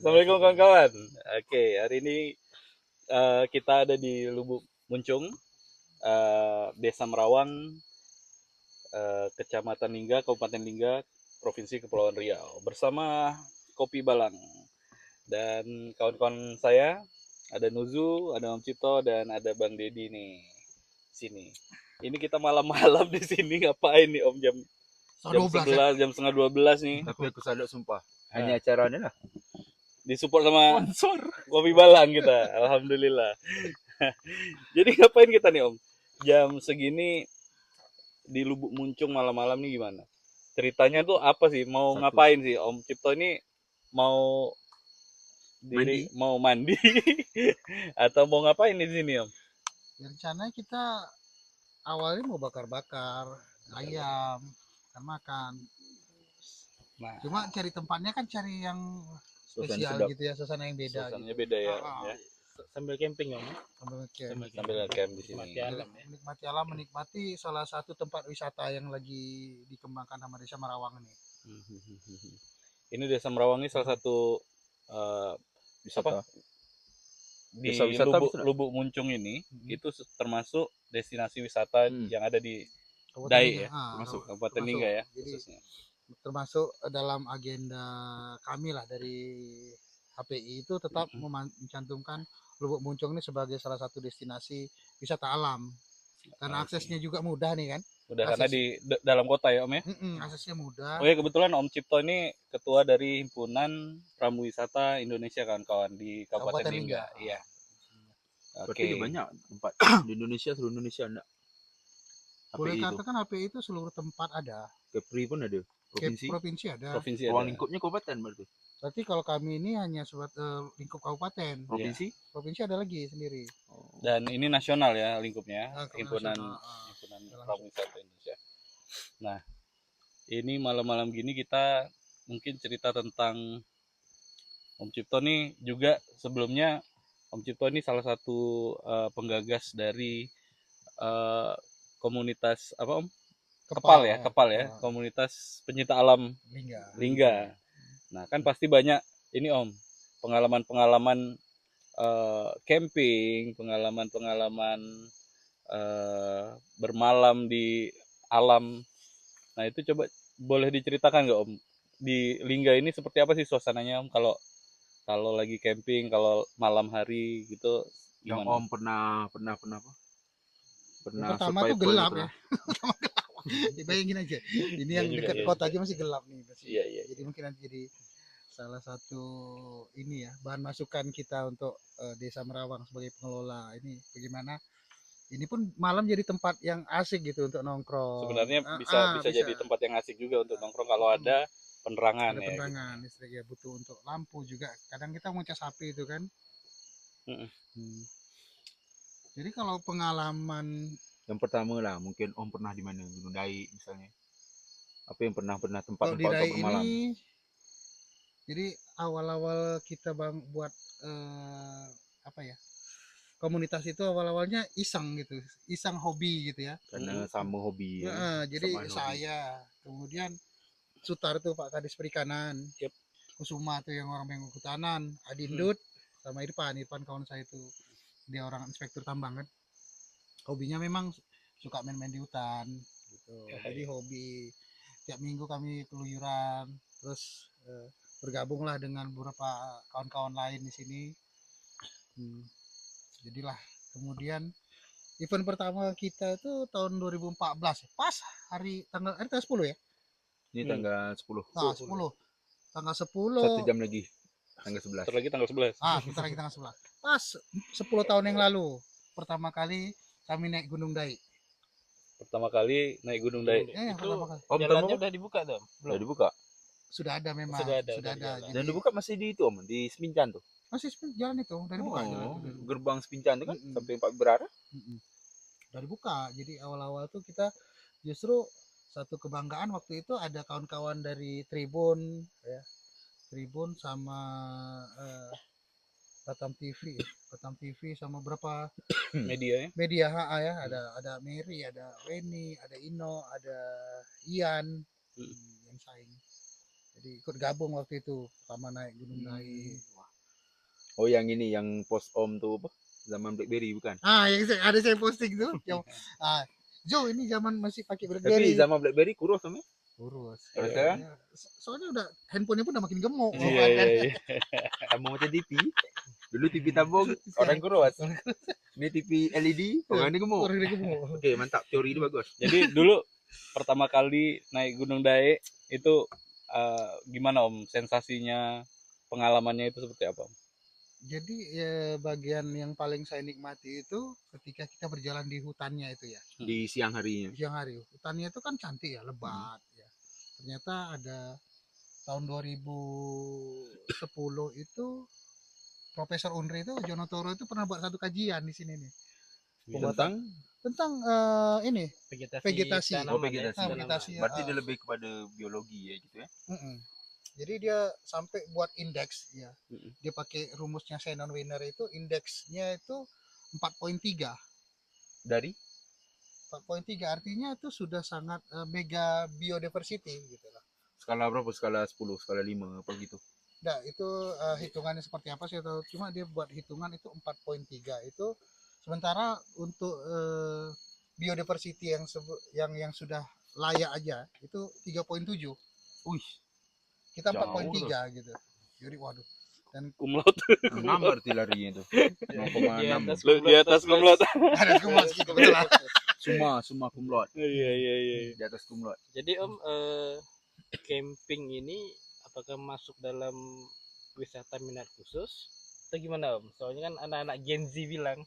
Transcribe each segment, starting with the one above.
Assalamualaikum kawan-kawan. Oke, hari ini kita ada di Lubuk Muncung, Desa Merawang, Kecamatan Lingga, Kabupaten Lingga, Provinsi Kepulauan Riau, bersama Kopi Balang. Dan kawan-kawan saya, ada Nuzu, ada Om Cipto, dan ada Bang Dedi nih, sini. Ini kita malam-malam di sini ngapain nih Om? Jam 11, jam setengah 12 nih. Tapi aku sadar sumpah. Hanya acaranya lah. Disupport sama Sponsor. Kopi Balang kita, alhamdulillah. Jadi ngapain kita nih Om? Jam segini di Lubuk Muncung malam-malam nih gimana? Ceritanya tuh apa sih? Mau ngapain sih Om Cipto ini? Mau mau mandi atau mau ngapain di sini Om? Rencananya kita awalnya mau bakar-bakar ayam, makan. Nah, cuma cari tempatnya kan cari yang spesial gitu ya, suasana yang beda. Suasananya gitu. Beda ya. Sambil camping Om. Sambil camp di sini. Menikmati alam, menikmati salah satu tempat wisata yang lagi dikembangkan sama Desa Merawang ini. Ini Desa Merawang ini salah satu wisata. Di Lubuk Muncung ini itu termasuk destinasi wisata yang ada di Dai ya, termasuk Kabupaten Lingga ya. Jadi, termasuk dalam agenda kami lah dari HPI itu tetap mencantumkan Lubuk Muncung ini sebagai salah satu destinasi wisata alam karena aksesnya juga mudah nih kan. Mudah karena di dalam kota ya Om ya. Aksesnya mudah. Oh ya, kebetulan Om Cipto ini ketua dari Himpunan Pramu Wisata Indonesia kawan-kawan di Kabupaten Lingga. Iya. Berarti banyak tempat di Indonesia, seluruh Indonesia enggak. Boleh katakan HPI itu seluruh tempat ada. Kepri pun ada. Provinsi ada. Ruang lingkupnya kabupaten berarti. Berarti kalau kami ini hanya lingkup kabupaten. Provinsi ada lagi sendiri. Dan ini nasional ya lingkupnya, Himpunan Pramu Wisata Indonesia. Nah, ini malam-malam gini kita mungkin cerita tentang Om Cipto nih juga. Sebelumnya Om Cipto ini salah satu penggagas dari komunitas apa Om? Kepal ya, komunitas pencinta alam Lingga. Nah, kan pasti banyak ini Om, pengalaman-pengalaman camping, pengalaman-pengalaman bermalam di alam. Nah, itu coba boleh diceritakan nggak Om? Di Lingga ini seperti apa sih suasananya Om kalau lagi camping, kalau malam hari gitu gimana? Yang Om pernah apa? Pertama tuh gelap ya. Bayangin aja, ini yang dekat kota aja masih gelap nih. Iya. Jadi mungkin nanti jadi salah satu ini ya bahan masukan kita untuk Desa Merawang sebagai pengelola ini bagaimana ini pun malam jadi tempat yang asik gitu untuk nongkrong. Sebenarnya bisa jadi tempat yang asik juga untuk nongkrong kalau ada penerangan. Ada penerangan, listrik ya, butuh untuk lampu juga. Kadang kita mau cas HP itu kan. Jadi kalau pengalaman yang pertama lah, mungkin Om pernah di mana? Gunung Dai misalnya. Apa yang pernah tempat untuk bermalam? Jadi awal-awal kita buat apa ya? Komunitas itu awalnya iseng gitu, iseng hobi gitu ya. Karena sama hobi. Jadi saya, kemudian Sutar tuh Pak Kadis Perikanan, Kusuma tuh yang orang Bengkok Kehutanan, Adindut sama Irfan kawan saya itu, dia orang inspektur tambang kan. Hobinya memang suka main-main di hutan gitu. Jadi hobi tiap minggu kami keluyuran, terus bergabunglah dengan beberapa kawan-kawan lain di sini. Jadilah kemudian event pertama kita itu tahun 2014 pas tanggal 10 ya. Ini tanggal 10. Nah, 10. Tanggal 10. 1 jam lagi. Tanggal 11. Bentar lagi tanggal 11. Bentar lagi tanggal 11. Pas 10 tahun yang lalu pertama kali kami naik Gunung Dai. Pertama kali naik Gunung Dai. Itu jalannya udah dibuka tuh? Belum. Udah dibuka. Sudah ada memang. Sudah ada. Jadi, dan dibuka masih di itu Om, di Sepincan tuh. Masih jalan itu, udah dibuka. Gerbang Sepincan itu kan sampai Pak Berara. Udah dibuka. Jadi awal-awal tuh kita justru satu kebanggaan waktu itu ada kawan-kawan dari Tribun ya. Tribun sama Batam TV sama berapa media ya, ada Mary, ada Weni, ada Ino, ada Ian yang saing. Jadi ikut gabung waktu itu pertama naik Gunung Dai. Wah, Oh yang ini yang post om tuh apa? Zaman BlackBerry bukan? Ada saya posting tuh. Jo, ini zaman masih pakai Tapi BlackBerry. zaman BlackBerry kurus sama. Kurus. Kalau Ya, sekarang? ya. Soalnya udah handphonenya pun udah makin gemuk. Iya iya iya. Sama macam TV. Dulu TV tabung orang kurus. Ini TV LED orang ini gemuk. Orang dia gemuk. Oke, mantap. Teori itu bagus. Jadi dulu pertama kali naik Gunung Dae itu gimana Om? Sensasinya, pengalamannya itu seperti apa Om? Jadi bagian yang paling saya nikmati itu ketika kita berjalan di hutannya itu ya. Di siang harinya. Siang hari. Hutannya itu kan cantik ya, lebat ya. Ternyata ada tahun 2010 itu Profesor Unri itu Jonotoro itu pernah buat satu kajian di sini nih. Tentang ini vegetasi. Oh, vegetasi. vegetasi. Berarti dia lebih kepada biologi ya gitu ya. Jadi dia sampai buat indeks ya. Mm-mm. Dia pakai rumusnya Shannon Winner itu indeksnya itu 4,3. Dari 4,3 artinya itu sudah sangat mega biodiversity gitu lah. skala berapa? Skala 10, skala 5 apa gitu. Nah, itu hitungannya seperti apa sih atau cuma dia buat hitungan itu 4,3 itu sementara untuk biodiversity yang sudah layak aja itu 3,7. Wih, Kita jauh 4,3 gitu. Jadi waduh. Dan Kumlaut. 6 berarti larinya itu. 0,6. Di atas kumlaut. ada kumlas gitu betul lah. Semua kumlot. Iya iya iya. Di atas kumlot. Jadi Om, camping ini apakah masuk dalam wisata minat khusus atau gimana Om? Soalnya kan anak-anak Gen Z bilang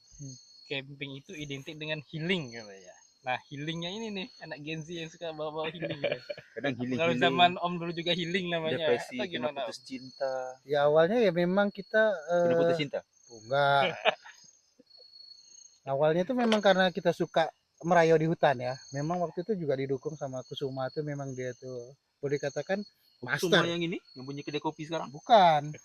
camping itu identik dengan healing katanya. Nah, healingnya ini nih anak Gen Z yang suka bawa-bawa healing gitu. Kadang healing. Kalau zaman Om dulu juga healing namanya. Depresi, Atau kena gimana Om? putus cinta. Ya awalnya ya memang kita Kena putus cinta. enggak. Awalnya itu memang karena kita suka merayau di hutan ya. Memang waktu itu juga didukung sama Kusuma tuh memang dia tuh boleh dikatakan Kusuma master. yang ini, yang punya kedai kopi sekarang. Bukan.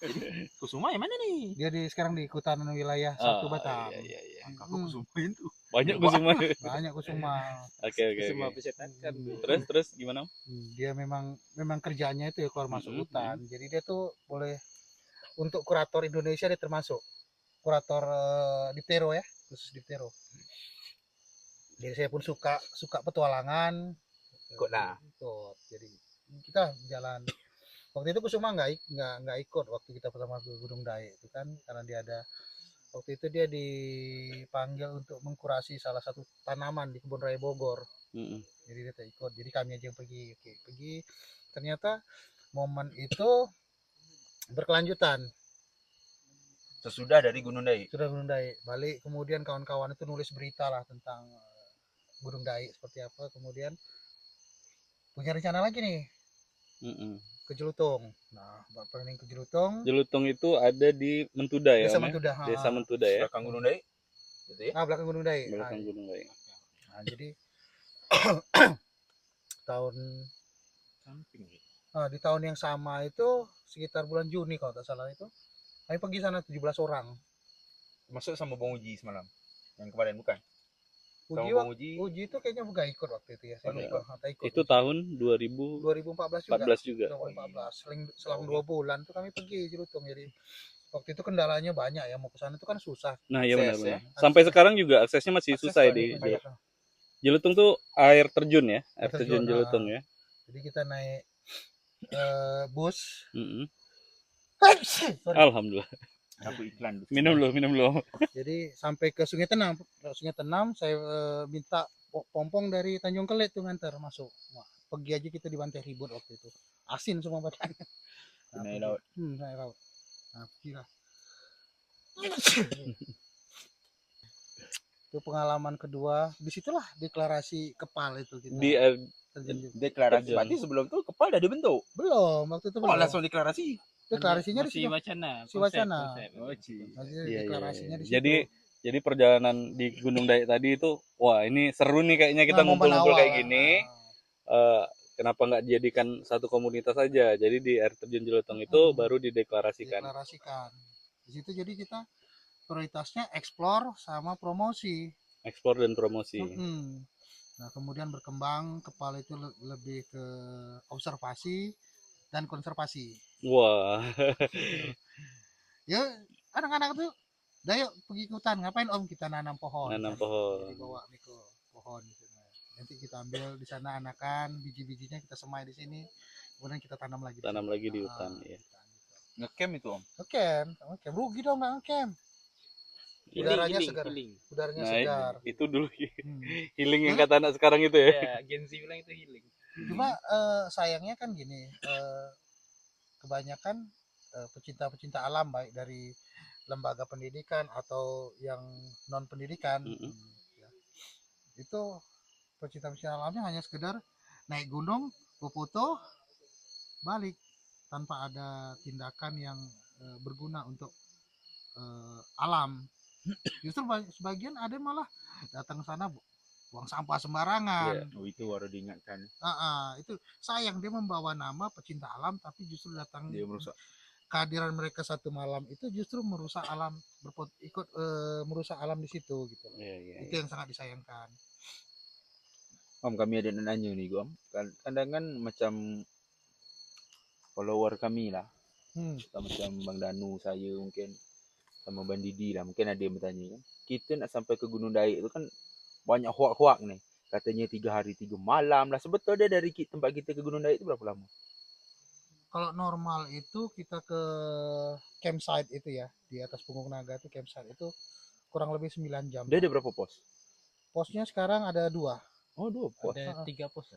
Kusuma yang mana nih? Dia sekarang di Kehutanan Wilayah Satu Batam. Iya iya. Kakak Kusuma itu. Banyak Kusuma. Banyak Kusuma. Oke oke. Semua Oke. bisa kan. Terus gimana Om? Dia memang kerjanya itu ya keluar masuk Mm-mm. hutan. Jadi dia tuh boleh untuk kurator Indonesia dia termasuk kurator Diptero ya, khusus Diptero. Jadi saya pun suka petualangan. Ikut lah. Ikut. Jadi kita jalan. Waktu itu Kusuma nggak ikut waktu kita pertama ke Gunung Dae itu kan karena dia ada waktu itu dia dipanggil untuk mengkurasi salah satu tanaman di Kebun Raya Bogor. Mm-mm. Jadi dia tak ikut. Jadi kami aja yang pergi. Oke, pergi. Ternyata momen itu berkelanjutan. Sesudah dari Gunung Dae. Sudah Gunung Dae balik, kemudian kawan-kawan itu nulis berita lah tentang Gunung Dae seperti apa, kemudian punya rencana lagi nih Mm-mm. ke Jelutung. Nah, planning ke Jelutung. Jelutung itu ada di Mentuda ya Desa Om ya? Mentuda. Desa Mentuda ya. Belakang Gunung Dae. Gitu ya. Nah, belakang Gunung Dae. Belakang Gunung Dae. Nah, jadi tahun Camping. di tahun yang sama itu sekitar bulan Juni kalau tak salah itu kami pergi sana 17 orang. Masuk sama Bang Uji semalam. Yang kemarin bukan? Uji, Sama Bang Uji. Uji itu kayaknya bukan ikut waktu itu ya. Saya Iya. lupa. Tak ikut. Itu tahun 2014 2014 juga. juga. 2014 selang 2 bulan tuh kami pergi Jelutung. Jadi waktu itu kendalanya banyak ya, mau ke sana itu kan susah. Nah, iya Akses, benar. ya. Sampai sekarang juga aksesnya masih Akses susah ya banyak, di banyak. Jelutung tuh air terjun ya, air Air terjun terjun, Jelutung ya. Jadi kita naik bus. Mm-mm. Sorry. Alhamdulillah. Aku iklan. Minum dulu. Jadi sampai ke Sungai Tenang. Sungai Tenang saya minta pompong dari Tanjung Kelet tuh nganter masuk. Wah, pergi aja kita di Bantai Ribut waktu itu. Asin semua badannya. Naik laut. Naik laut. Nah, kira. Itu pengalaman kedua. Disitulah deklarasi kepal itu kita. Di air terjun juga. Deklarasi. Terjun. Berarti sebelum itu kepala udah dibentuk. Belum, waktu itu Oh, belum. langsung deklarasi. Deklarasinya di masih situ. wacana. Si wacana. Oh, Ci. Masih Iya, deklarasinya di situ. Jadi perjalanan di Gunung Dae tadi itu, wah ini seru nih kayaknya kita Nah, momen ngumpul-ngumpul awal. kayak gini. Kenapa nggak jadikan satu komunitas aja? Jadi di air terjun Jelutung itu baru dideklarasikan. Deklarasikan. Di situ jadi kita prioritasnya explore sama promosi. Ekspor dan promosi. Nah, kemudian berkembang kepala itu lebih ke observasi dan konservasi. Wah, Ya anak-anak tuh Dayo pergi ke hutan, ngapain om? Kita nanam pohon. Nanam Kan? pohon. Jadi bawa Miko pohon gitu. Nanti kita ambil di sana anakan, biji-bijinya kita semai di sini, kemudian kita tanam lagi. Tanam lagi di Ah, hutan, ya. hutan gitu. Ngecamp itu om. Ngecamp, ngecamp. Rugi dong nggak ngecamp. Udaranya segar. healing. Udaranya Nah, segar. itu dulu Hmm. healing yang kata anak sekarang itu ya. Ya, Gen Z bilang itu healing. Cuma sayangnya kan gini, kebanyakan pecinta-pecinta alam baik dari lembaga pendidikan atau yang non pendidikan, ya, itu pecinta-pecinta alamnya hanya sekedar naik gunung, foto, balik tanpa ada tindakan yang berguna untuk alam. Justru sebagian ada malah datang ke sana buang sampah sembarangan. Oh, itu baru diingatkan. Itu sayang dia membawa nama pecinta alam tapi justru datang Dia merusak. kehadiran mereka satu malam itu justru merusak alam, merusak alam di situ gitu. Iya. Itu yang sangat disayangkan. Om, kami ada nanya nih om. Kadang kan macam follower kami lah. Macam Bang Danu, saya mungkin sama Bang Didi lah. Mungkin ada yang bertanya kan. Kita nak sampai ke Gunung Daik itu kan banyak hoak-hoak nih. Katanya 3 hari 3 malam lah. Sebetulnya dari tempat kita ke Gunung Daik itu berapa lama? Kalau normal itu kita ke campsite itu ya, di atas Punggung Naga itu campsite itu kurang lebih 9 jam. Dia ada berapa pos? Posnya sekarang ada 2. Oh, 2 pos. Ada 3 pos.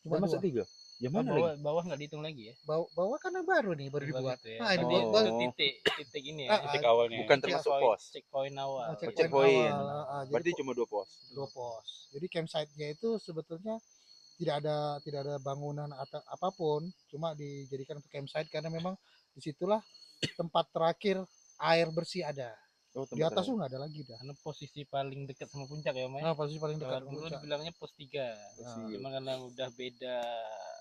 Cuma Masuk 3? Yang mana lagi? Bawah nggak dihitung lagi ya. Bawah kan baru nih, baru Baru dibuat. gitu ya. Ah, ini Oh. baru Titik ini ya. Titik awalnya. Bukan termasuk pos. Checkpoint awal. checkpoint. Jadi Berarti cuma 2 pos. 2 pos. Jadi campsite-nya itu sebetulnya tidak ada bangunan atau apapun, cuma dijadikan untuk campsite karena memang disitulah tempat terakhir air bersih ada. Oh, Di atas tuh nggak ada lagi dah. Karena posisi paling dekat sama puncak ya, Mas. Nah, posisi paling dekat Kalau dulu puncak. dibilangnya pos 3. Cuma karena udah beda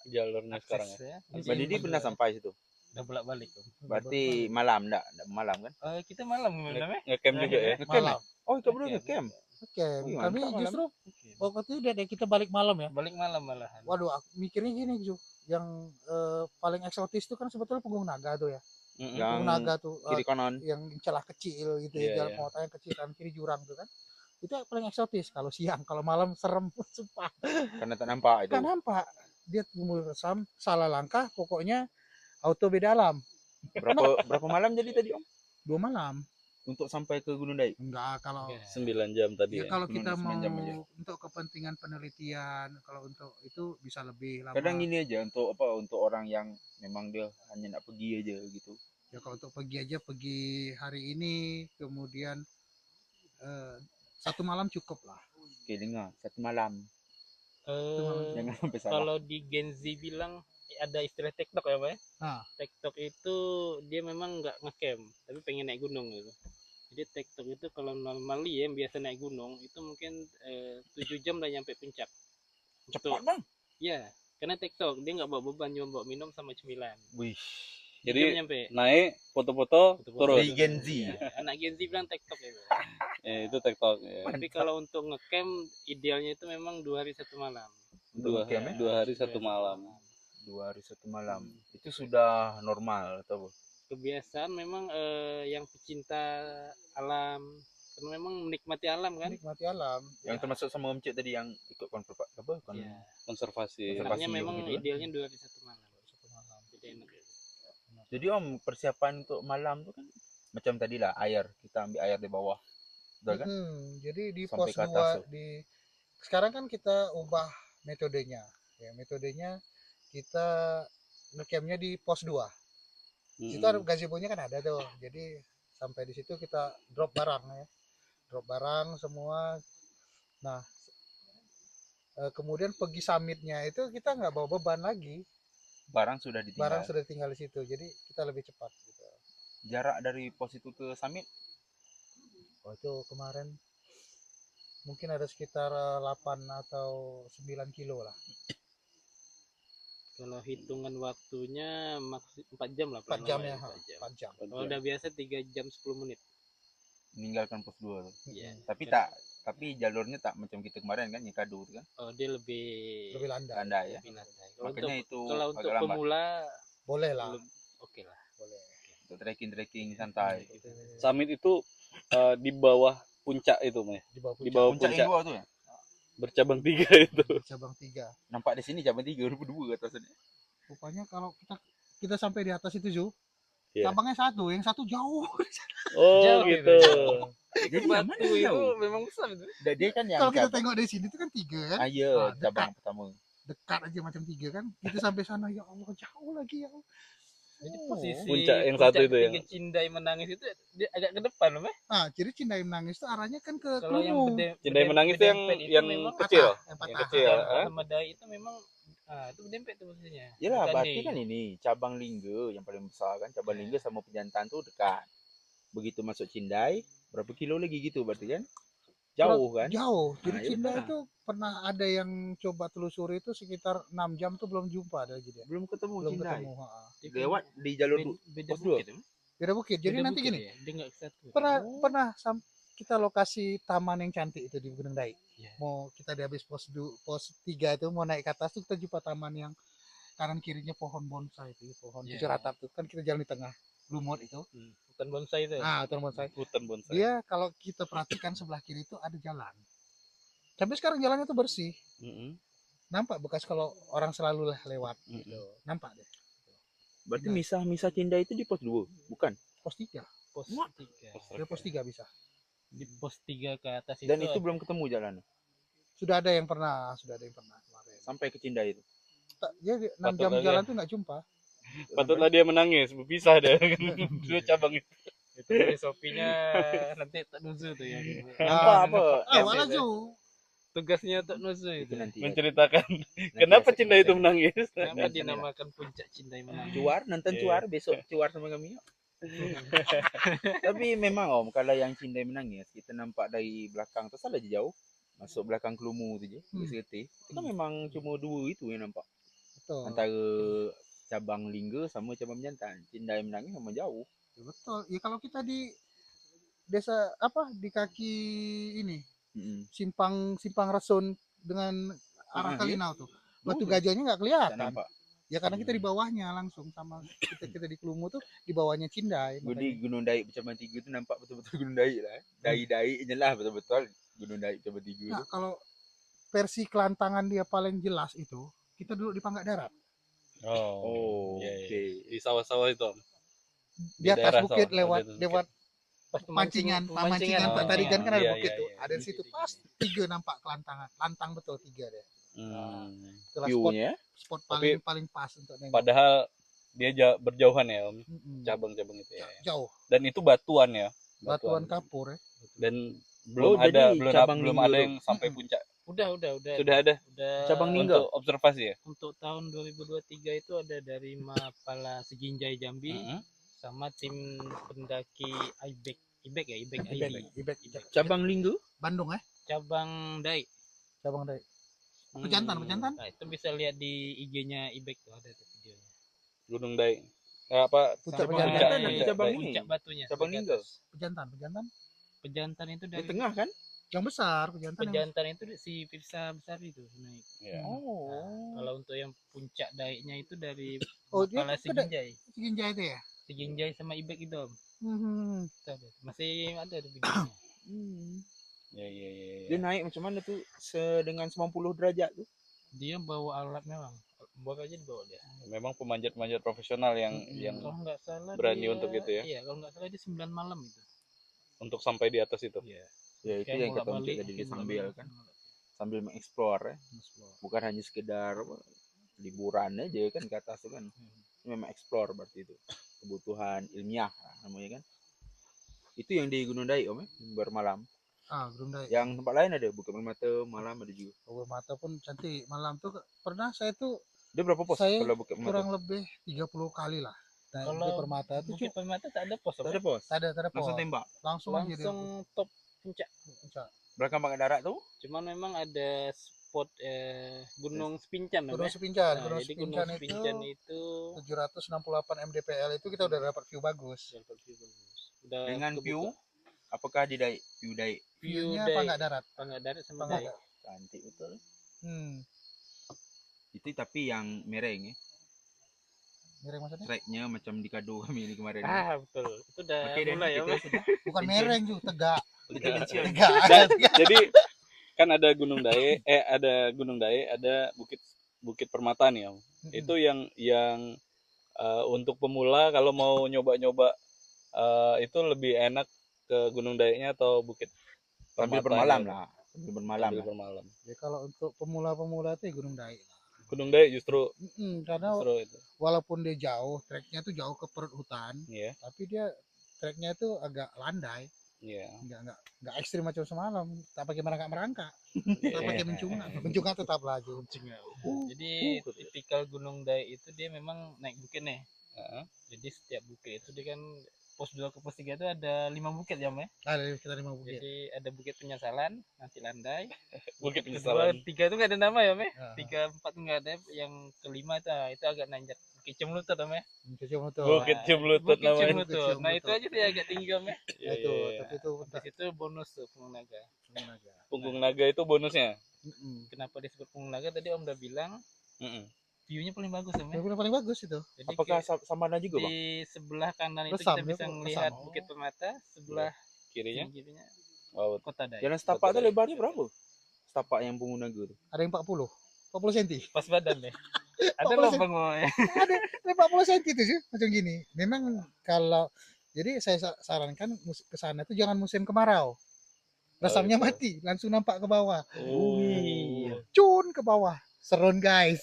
Jalurnya sekarang ya. akses ya. Bang Didi pernah sampai situ? Udah bolak-balik Om. Berarti malam enggak malam kan? Kita malam namanya. Ngecamp juga ya. Malam. Oh, itu berdua ngecamp. Oke, Wih, kami mantap, malam. justru waktu itu udah kita balik malam ya. Balik malam malahan. Waduh, aku mikirnya gini Ju, yang paling eksotis itu kan sebetulnya Punggung Naga tuh ya. Mm-mm. Yang Punggung Naga tuh kiri kanan. yang celah kecil gitu Iya, ya, jalan iya. pengotakan kecil kanan kiri jurang tuh kan. Itu yang paling eksotis kalau siang, kalau malam serem sumpah. Karena tak nampak itu. Kan nampak dia tumbuh resam, salah langkah pokoknya auto beda alam. Berapa malam jadi tadi Om? 2 malam. Untuk sampai ke Gunung Daik? Enggak, kalau 9 jam tadi ya ya. kalau kita 9 mau jam aja. untuk kepentingan penelitian, kalau untuk itu bisa lebih lama. Kadang gini aja untuk untuk orang yang memang dia hanya nak pergi aja gitu. Ya kalau untuk pergi aja pergi hari ini, kemudian 1 malam cukup lah. Oke, dengar 1 malam. Jangan sampai salah. Kalau di Gen Z bilang ada istilah TikTok ya, Pak ya? Nah. TikTok itu dia memang nggak ngecamp, tapi pengen naik gunung gitu. Jadi TikTok itu kalau normally ya yang biasa naik gunung itu mungkin 7 jam udah nyampe puncak. Cepat Bang. Ya, karena TikTok dia nggak bawa beban, cuma bawa minum sama cemilan. Wih. Jadi nyampe. naik foto-foto turun. Dari Gen Z. Ya, anak Gen Z bilang TikTok ya. Itu TikTok ya. Tapi kalau untuk ngecamp idealnya itu memang 2 hari 1 malam. Untuk ngecamp ya? 2 hari 1 malam. 2 hari 1 malam. Itu sudah normal atau? Kebiasaan memang yang pecinta alam, karena memang menikmati alam kan. Menikmati alam. Yang termasuk sama Om Cik tadi yang ikut Ya. Konservasi. Makanya memang gitu kan? idealnya 2 hari 1 malam. Jadi enak. Jadi Om, persiapan untuk malam itu kan macam tadi lah, air. Kita ambil air di bawah. Betul kan? Jadi di Sampai pos ke atas 2 sekarang kan kita ubah metodenya. Ya, metodenya kita ngecampnya di pos 2. Situ ada gazebo-nya kan ada tuh. Jadi sampai di situ kita drop barang ya. Drop barang semua. Nah, kemudian pergi summitnya itu kita nggak bawa beban lagi. Barang sudah ditinggal. Barang sudah tinggal di situ. Jadi kita lebih cepat gitu. Jarak dari pos itu ke summit? Oh, itu kemarin mungkin ada sekitar 8 atau 9 kilo lah. Kalau hitungan waktunya 4 jam lah. 4 jam ya. 4 jam. 4 jam. Kalau udah biasa 3 jam 10 menit. Meninggalkan pos 2 tuh. Iya. Tapi jalurnya tak macam kita kemarin kan, Nyekadu itu kan. Oh, dia lebih landai. Landai ya. lebih landai. Makanya itu Kalau untuk agak lambat. pemula Boleh lah. oke lah. Boleh. Untuk trekking santai. Summit itu di bawah puncak itu, Meh. Di bawah Di puncak. bawah Puncak puncak yang 2 tuh ya. bercabang 3 itu. Cabang 3. Nampak di sini cabang 3 2 atasnya. Rupanya kalau kita sampai di atas itu Ju, Iya. cabangnya satu, yang satu jauh. Oh, Jauh gitu. Jadi Batu yang mana yang itu jauh? memang besar itu. Dia kan yang Kalau kita cabang. tengok dari sini itu kan 3 kan. Ayo, dekat. cabang pertama. Dekat aja macam 3 kan. Kita sampai sana ya Allah jauh lagi ya. Jadi posisi Puncak yang satu itu ketiga yang- Cindai menangis itu dia agak ke depan loh, Meh. Nah, jadi Cindai menangis itu arahnya kan ke Kalau yang Klumu. Cindai menangis itu berdempet itu yang memang kecil. Yang patah. Yang kecil. Dempet ah. sama Dai itu memang itu berdempet tuh posisinya. Yalah, Bukan berarti di- kan ini cabang Lingga yang paling besar kan. Cabang Lingga sama Pejantan tuh dekat. Begitu masuk Cindai, berapa kilo lagi gitu berarti kan? Jauh kan? Jauh. Jadi Nah, Cindai iya. itu pernah ada yang coba telusuri itu sekitar 6 jam tuh belum jumpa ada gitu ya. Belum ketemu Belum Cindai. ketemu. Lewat di jalur beda pos dua. bukit. Beda bukit. Jadi Beda nanti bukit gini, ya, dia nggak kesatu. pernah kita lokasi taman yang cantik itu di Gunung Dai. Iya. Mau kita di habis pos 3 itu mau naik ke atas tuh kita jumpa taman yang kanan kirinya pohon bonsai itu, pohon Iya. 7 ratap tuh kan kita jalan di tengah lumut itu. Bukan bonsai itu. Ah, pohon bonsai. Hutan bonsai. Dia kalau kita perhatikan sebelah kiri itu ada jalan. Sampai sekarang jalannya tuh bersih. Mm-mm. Nampak bekas kalau orang selalu lewat gitu. Nampak deh. Berarti misah Cindai itu di pos 2, bukan? Pos 3. Pos Wah. 3. Dia pos 3 bisa. Di pos 3 ke atas Dan itu itu belum ketemu jalan Sudah ada yang pernah kemarin. sampai ke Cindai itu. Dia 6 Patut jam aja. jalan tuh nggak jumpa. Patutlah dia menangis, berpisah deh. Dua cabang itu. itu filosofinya nanti tak nuzu tuh ya. Nampak apa? Wala Ju. Tugasnya tak nuzu Itu itu. nanti. Menceritakan Nanti kenapa asik Cinta itu ngomong. menangis. Kenapa Nanti dinamakan puncak Cindai menangis? Cuar, nonton Iya. cuar besok cuar sama kami. Yuk. Tapi memang Om, kalau yang Cindai menangis, kita nampak dari belakang terus aja jauh. Masuk belakang Kelumu tu je, SKT. Itu kan memang cuma 2 itu yang nampak. Betul. Antara cabang Lingga sama cabang Jantan. Cindai menangis sama jauh. Ya, betul. Ya kalau kita di desa apa di kaki ini simpang Resun dengan arah Iya. Kalinau tuh. Batu Dulu. gajahnya nggak Tak kelihatan. nampak. Ya karena kita di bawahnya langsung sama kita di Kelumu tuh di bawahnya Cindai. Di makanya. Gunung Daik Cabang 3 tu nampak betul-betul Gunung Daik lah. Daik je lah betul-betul Gunung Daik Cabang 3 Nah, tu. kalau versi kelantangan dia paling jelas itu kita duduk di Panggak Darat. Oh, iya, iya. oke. Di sawah-sawah itu. Om. Di atas daerah bukit sawah, lewat ada tuh lewat Pas pancingan pemancingan. Pak tadi kan ada iya, bukit iya, tuh. iya. Ada di situ pas 3 nampak kelantangan. Lantang betul 3 deh. Itulah spot View-nya spot Tapi- paling pas untuk nengok. Padahal dia berjauhan ya, Om. Mm-mm. Cabang-cabang itu ya. Jauh. Dan itu batuan ya. Batuan kapur ya. Dan Oh, jadi cabang belum Lingga ada tuh. yang sampai puncak. Udah. Sudah ada Cabang Lingga. untuk observasi ya. Untuk tahun 2023 itu ada dari Mapala Seginjai Jambi Mm-mm. sama tim pendaki Ibek ya, Ibek Ibek. cabang Lingga. Bandung ya. cabang Dai. Cabang Dai. Pejantan. Nah, itu bisa lihat di IG-nya Ibek tuh ada tuh videonya. Gunung Dai. Apa? Puncak Sama Pejantan nanti Dai- cabang ini. puncak batunya. Cabang di Lingga. atas. Pejantan. Pejantan itu Di dari tengah kan? Yang besar, pejantan. Pejantan itu si Pirsa besar itu naik. Ya. Oh. Kalau untuk yang puncak Daiknya itu dari Oh, dia Mapala Seginjai. Seginjai itu ya. Seginjai sama Ibek itu. Om. Hmm. Itu ada. Masih ada di videonya. Ya. Dia naik macam mana tuh dengan 90 derajat tuh? Dia bawa alat memang. Bawa aja dibawa dia. Memang pemanjat-pemanjat profesional yang Kalau nggak salah berani dia- untuk itu ya? Iya, kalau nggak salah dia 9 malam itu. untuk sampai di atas itu. Iya. Ya itu Kayak yang kata bolak-balik, Untuk tadi dia kayak sambil bolak-balik. kan. Sambil mengeksplor ya. Bukan hanya sekedar apa, liburan aja kan ke atas tuh kan. Memang explore berarti itu. Kebutuhan ilmiah lah, namanya kan. Itu yang di Gunung Daik Om ya, bermalam. Gunung Dai. Yang tempat lain ada Bukit Permata malam ada juga. Bukit Mata pun cantik. Malam tuh pernah saya tuh Dia berapa pos Saya kalau Bukit Permata? kurang lebih 30 kali lah. Nah, Kalau Bukit Permata itu Bukit Permata tak ada pos. Tak Om. ada pos. tak ada Langsung pos. tembak. Langsung aja dia. Langsung top puncak. Puncak. Belakang Pakai Darat tuh? Cuman memang ada spot Gunung Sepincan Gunung namanya. Sepincan. Nah, Gunung jadi Gunung Sepincan Sepincan itu itu 768 mdpl itu kita udah dapat view bagus. dapat view bagus. Udah Dengan kebuka. view apakah di Daik? View Daik. View-nya Dai- Panggak Darat. Panggak Darat sama Panggak Dai. Darat. Cantik betul. Hmm. Itu tapi yang mereng ya. Mereng maksudnya? Tracknya macam di kado kami ini kemarin. Betul. Itu udah Oke, dan mulai ya, itu Mas. sudah. Bukan Pensiun. mereng juga, tegak. Itu pensiun. Tegak. Jadi kan ada Gunung Dae, ada Bukit Permata nih, Om. Itu yang untuk pemula kalau mau nyoba-nyoba itu lebih enak ke Gunung Dae-nya atau Bukit Sambil Permatanya? bermalam lah. Sambil bermalam Sambil lah. bermalam. Ya kalau untuk pemula-pemula tuh ya Gunung Daik lah. Gunung Dae justru Karena itu. walaupun dia jauh, treknya tuh jauh ke perut hutan, Iya. tapi dia treknya tuh agak landai, Iya. nggak ekstrim macam semalam. Tak pakai merangkak, tak Iya. pakai mencungak tetap laju. Jadi tipikal Gunung Dae itu dia memang naik bukit nih. Heeh. Jadi setiap bukit itu dia kan pos 2 ke pos 3 itu ada 5 bukit ya, Mas. Ada kita 5 bukit. Jadi ada Bukit Penyesalan, nanti Landai. Bukit Kedua, Penyesalan. 3 itu nggak ada nama ya, Mas. Ah. 3, 4 tuh nggak ada. Yang kelima itu agak nanjak. Bukit Cemlutut, Mas. Bukit Cemlutut Bukit namanya. Cemlutut. Nah, itu aja tuh agak tinggi, Mas. Iya, Itu, iya, iya. tapi itu Habis itu bonus tuh Punggung Naga. Punggung Naga itu bonusnya. Kenapa disebut Punggung Naga? Tadi Om udah bilang Heeh. view-nya paling bagus, Om. Ya? Yang paling bagus itu. Jadi Apakah Samana juga, Bang? di sebelah kanan itu Resam, kita ya, bisa Bang? melihat Resam. Bukit Permata, sebelah Kirinya? kirinya Wow. Kota Dae. Jalan setapak itu lebarnya berapa? Setapak yang Punggung Naga itu. Ada yang 40 cm. Pas badan deh. Ada 40 lubang, Om. Ada 40 cm itu sih macam gini. Memang kalau jadi saya sarankan ke sana itu jangan musim kemarau. Resamnya gitu. mati, langsung nampak ke bawah. Oh. Cun ke bawah. Serun guys.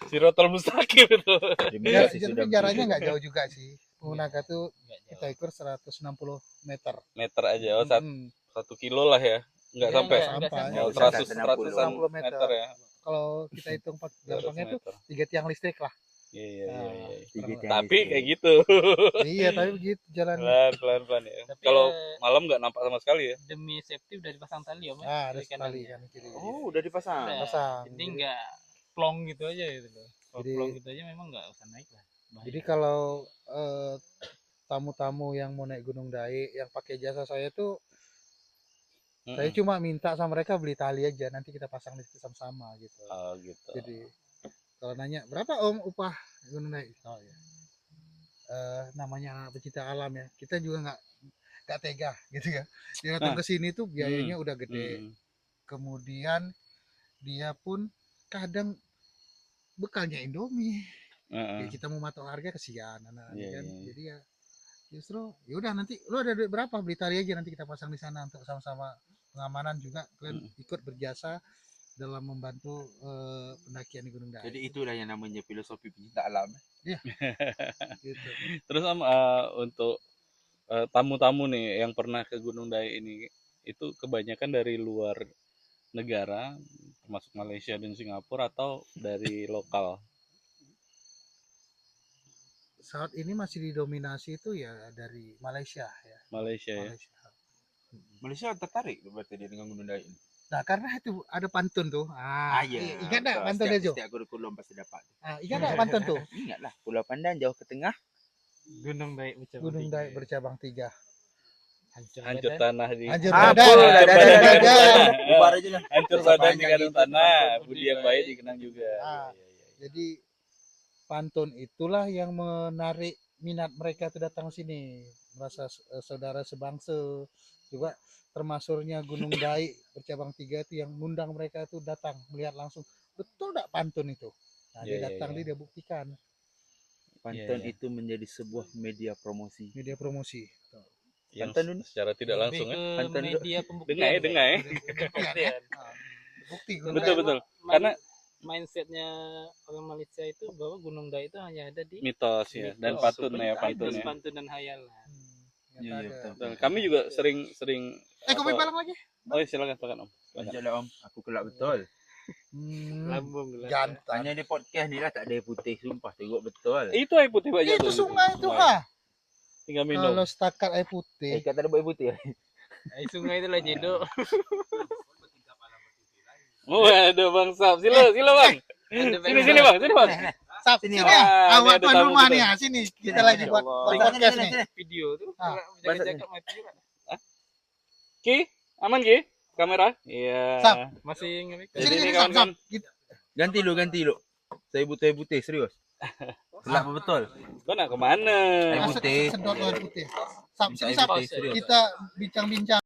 Sirotol mustaqim itu. Jadi jaraknya nggak jauh juga sih. Punggung Naga tuh kita ukur 160 meter. Meter aja. Oh, Mm-mm. 1 kilo lah ya. Enggak Iya, sampai. enggak sampai. Oh, Enggak 100 sampai. 100-an 60 meter. meter ya. Kalau kita hitung gampangnya tuh 200 meter. 3 tiang listrik lah. Iya, iya, iya, iya. Tiga tiang Tapi listrik. kayak gitu. Iya, tapi begitu jalannya. Pelan-pelan ya. Tapi Kalau ya, malam nggak nampak sama sekali ya. demi safety udah dipasang tali, Om. Ada Kiri kanan sekali ya. kan kiri. Oh, udah dipasang. Udah. Pasang. Jadi nggak plong gitu aja gitu loh. Kalau Jadi- plong gitu aja memang nggak usah naik lah. Bahaya. Jadi kalau tamu-tamu yang mau naik Gunung Daik yang pakai jasa saya tuh saya cuma minta sama mereka beli tali aja, nanti kita pasang di situ sama-sama gitu. Oh, gitu. Jadi kalau nanya berapa Om upah Gunung Daik? Oh ya. Namanya pecinta alam ya. Kita juga nggak tega gitu ya. Dia datang ke sini tuh biayanya udah gede. Kemudian dia pun kadang bekalnya Indomie. Ya, kita mau matok harga kesian anak Iya, kan. iya. Jadi ya justru ya udah nanti lu ada duit berapa beli tali aja nanti kita pasang di sana untuk sama-sama pengamanan juga kalian ikut berjasa dalam membantu pendakian di Gunung Daik. Jadi itulah yang namanya filosofi pencinta alam. Gitu. Terus Om, untuk tamu-tamu nih yang pernah ke Gunung Daik ini itu kebanyakan dari luar negara termasuk Malaysia dan Singapura atau dari lokal? Saat ini masih didominasi itu ya dari Malaysia ya. Malaysia ya. Malaysia tertarik berarti dia dengan Gunung Daik ini. Nah karena itu ada pantun tuh. Iya. Ingat nggak Betul. pantun Jo? Setiap kurikulum pasti dapat. Ingat nggak pantun tuh? Ingatlah, Pulau Pandan jauh ke tengah. Gunung Daik bercabang Gunung tinggi. Daik bercabang 3. Hancur tanah di Hancur Ah, badan. full, Hancur dah, badan dah, di dah. tanah. Bubar aja lah. Hancur Dosa badan di panjang kandung itu, tanah, budi budi yang baik dikenang juga. Ah. Iya, iya, iya. Jadi pantun itulah yang menarik minat mereka tuh datang sini, merasa saudara sebangsa. Juga termasuknya Gunung Daik bercabang 3 itu yang ngundang mereka tuh datang melihat langsung. Betul enggak pantun itu? Nah, Iya, dia iya, datang iya. dia buktikan Pantun Iya, iya. itu menjadi sebuah media promosi. media promosi. Yang Pantun dulu. secara tidak Lebih langsung ya. ke Pantun dulu. media pembuktian. Dengar ya, dengar ya. Buktian ya. Nah, bukti Gunung Betul, Daik. betul. Karena mindsetnya orang Malaysia itu bahwa Gunung Daik itu hanya ada di mitos ya dan Mitos. pantun ya, pantun mitos, ya. pantun dan hayalan. Ternyata Iya, iya, ada. betul. Betul. Kami juga sering Kopi palang lagi? Oh, iya, silakan Om. Silakan. Lanjutlah Om, aku kelak betul. Lambung lah. Jantan. Hanya di podcast ni lah tak ada air putih, sumpah teguk betul. Itu air putih banyak Itu tuh. sungai itu Sungai. ha. Tinggal minum. Kalau setakat air putih. Ikat tak ada air putih. Air sungai itu lah jedok. Oh, ada Bang Sap. Sila Bang. Sini Bang. Sap, Sini, sini Om. ya. Ah, ini Buat ada tuan tamu rumah kita. nih ya. Sini. Kita Ya, lagi Masya buat Allah. buat Sini, podcast sini, nih. sini. Video tuh Ah, jaga-jaga mati juga. Ki, aman Ki? Kamera? Iya. Sap. Masih ngerekam. Jadi Sini ini sini Sap. kawan-kawan. Kita- Ganti lu. Saya putih serius. Gelap betul. Kau nak kemana? Air putih. Sedot air putih. Minta air Semisal putih serius. kita bincang-bincang